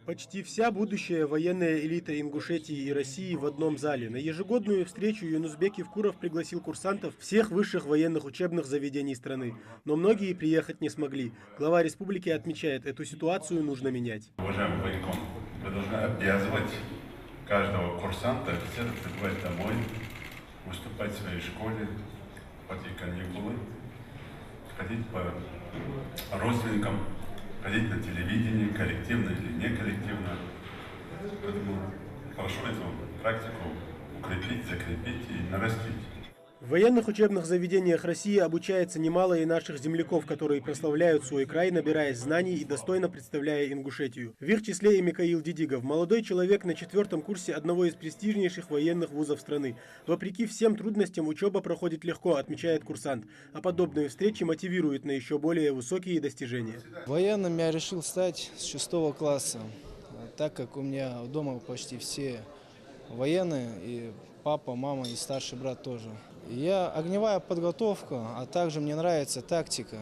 Почти вся будущая военная элита Ингушетии и России в одном зале. На ежегодную встречу Юнусбек Евкуров пригласил курсантов всех высших военных учебных заведений страны. Но многие приехать не смогли. Глава республики отмечает, эту ситуацию нужно менять. Уважаемый военком, вы должны обязывать каждого курсанта, офицера прибывать домой, выступать в своей школе, платить каникулы, ходить по родственникам, ходить на телевидение, коллективно или не коллективно. Поэтому хорошо эту практику укрепить, закрепить и нарастить. В военных учебных заведениях России обучается немало и наших земляков, которые прославляют свой край, набираясь знаний и достойно представляя Ингушетию. В их числе и Микаил Дидигов, молодой человек на 4-м курсе одного из престижнейших военных вузов страны. Вопреки всем трудностям учеба проходит легко, отмечает курсант, а подобные встречи мотивируют на еще более высокие достижения. Военным я решил стать с 6 класса, так как у меня дома почти все военные, и папа, мама и старший брат тоже. Огневая подготовка, а также мне нравится тактика.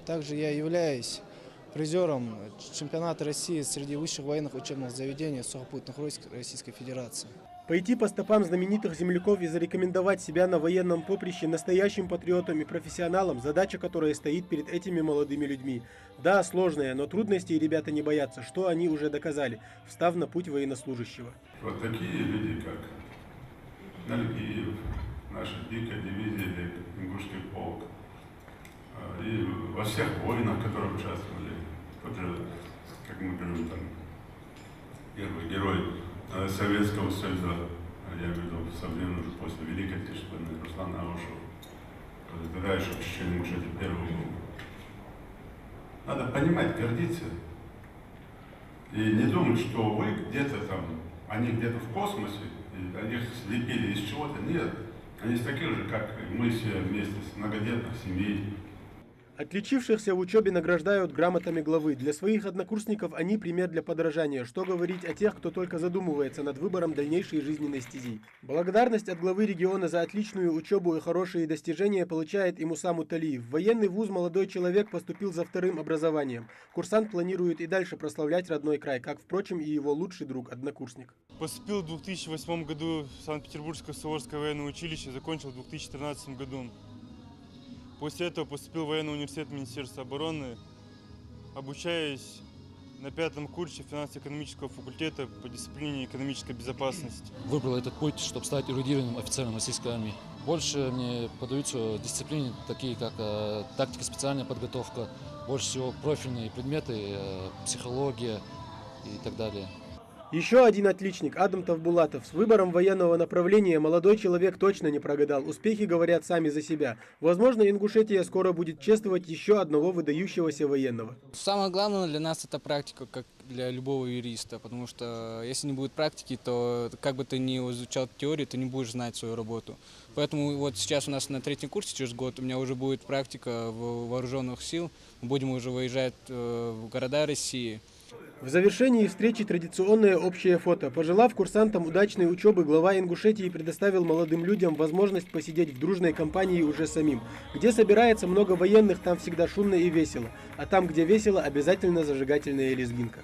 Также я являюсь призером чемпионата России среди высших военных учебных заведений сухопутных войск Российской Федерации. Пойти по стопам знаменитых земляков и зарекомендовать себя на военном поприще настоящим патриотом и профессионалом – задача, которая стоит перед этими молодыми людьми. Да, сложная, но трудностей ребята не боятся, что они уже доказали, встав на путь военнослужащего. Вот такие люди, как Налегиев, наша дикая дивизия или Ингушский полк, и во всех войнах, которые участвовали, тот же, как мы говорим, там, первый герой Советского Союза, я видел со временем уже после Великой Отечественной, Руслан Аушев, тогда еще в Чечне Ингушетии первый был. Надо понимать, гордиться, и не думать, что вы где-то там, они где-то в космосе, и они слепили из чего-то. Нет, они из таких же, как мы все вместе, с многодетных семей. Отличившихся в учебе награждают грамотами главы. Для своих однокурсников они пример для подражания. Что говорить о тех, кто только задумывается над выбором дальнейшей жизненной стези. Благодарность от главы региона за отличную учебу и хорошие достижения получает и Муса Муталиев. В военный вуз молодой человек поступил за 2-м образованием. Курсант планирует и дальше прославлять родной край, как, впрочем, и его лучший друг, однокурсник. Поступил в 2008 году в Санкт-Петербургское Суворовское военное училище, закончил в 2013 году. После этого поступил в военный университет Министерства обороны, обучаясь на 5-м курсе финансово-экономического факультета по дисциплине экономической безопасности. Выбрал этот путь, чтобы стать эрудированным офицером российской армии. Больше мне подаются дисциплины, такие как тактика, специальная подготовка, больше всего профильные предметы, психология и так далее. Еще один отличник, Адам Тавбулатов. С выбором военного направления молодой человек точно не прогадал. Успехи говорят сами за себя. Возможно, Ингушетия скоро будет чествовать еще одного выдающегося военного. Самое главное для нас это практика, как для любого юриста. Потому что если не будет практики, то как бы ты ни изучал теорию, ты не будешь знать свою работу. Поэтому вот сейчас у нас на 3-м курсе, через год, у меня уже будет практика в вооруженных сил. Мы будем уже выезжать в города России. В завершении встречи традиционное общее фото. Пожелав курсантам удачной учебы, глава Ингушетии предоставил молодым людям возможность посидеть в дружной компании уже самим. Где собирается много военных, там всегда шумно и весело. А там, где весело, обязательно зажигательная лезгинка.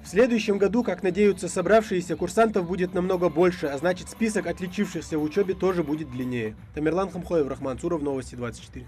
В следующем году, как надеются собравшиеся, курсантов будет намного больше, а значит список отличившихся в учебе тоже будет длиннее. Тамерлан Хамхоев, Рахман Цуров, Новости 24.